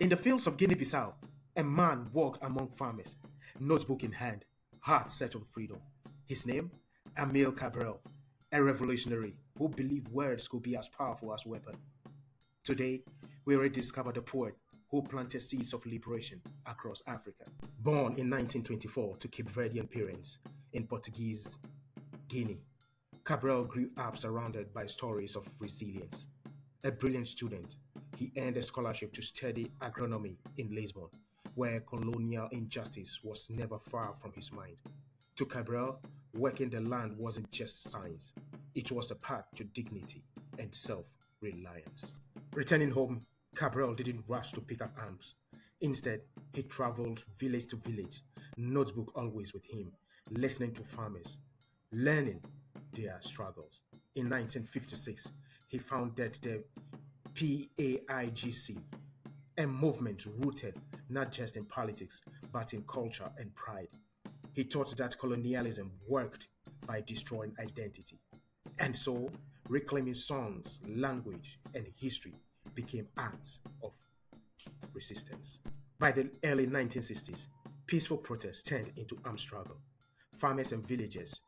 In the fields of Guinea-Bissau, a man walked among farmers, notebook in hand, heart set on freedom. His name? Amílcar Cabral, a revolutionary who believed words could be as powerful as weapons. Today, we rediscover the poet who planted seeds of liberation across Africa. Born in 1924 to Cape Verdean parents in Portuguese Guinea, Cabral grew up surrounded by stories of resilience. A brilliant student, he earned a scholarship to study agronomy in Lisbon, where colonial injustice was never far from his mind. To Cabral, working the land wasn't just science, it was a path to dignity and self-reliance. Returning home, Cabral didn't rush to pick up arms. Instead, he traveled village to village, notebook always with him, listening to farmers, learning their struggles. In 1956, he founded the PAIGC, a movement rooted not just in politics but in culture and pride. He taught that colonialism worked by destroying identity. And so, reclaiming songs, language, and history became acts of resistance. By the early 1960s, peaceful protests turned into armed struggle. Farmers and villagers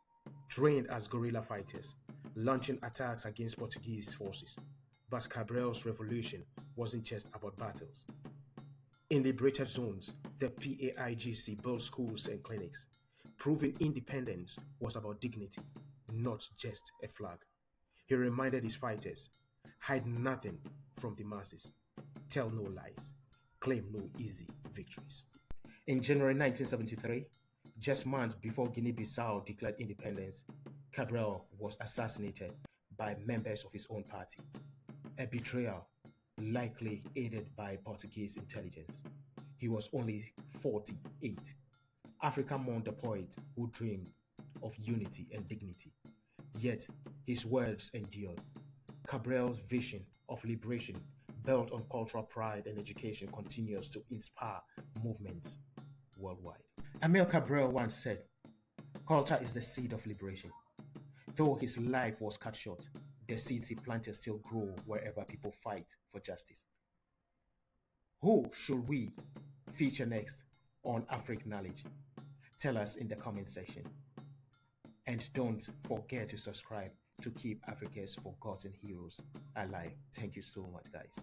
trained as guerrilla fighters, launching attacks against Portuguese forces. But Cabral's revolution wasn't just about battles. In liberated zones, the PAIGC built schools and clinics, proving independence was about dignity, not just a flag. He reminded his fighters, hide nothing from the masses, tell no lies, claim no easy victories. In January 1973, just months before Guinea-Bissau declared independence, Cabral was assassinated by members of his own party, a betrayal likely aided by Portuguese intelligence. He was only 48. Africa mourned the poet who dreamed of unity and dignity. Yet his words endured. Cabral's vision of liberation, built on cultural pride and education, continues to inspire movements worldwide. Amílcar Cabral once said, "Culture is the seed of liberation." Though his life was cut short, the seeds he planted still grow wherever people fight for justice. Who should we feature next on Afriknowledge? Tell us in the comment section. And don't forget to subscribe to keep Africa's forgotten heroes alive. Thank you so much, guys.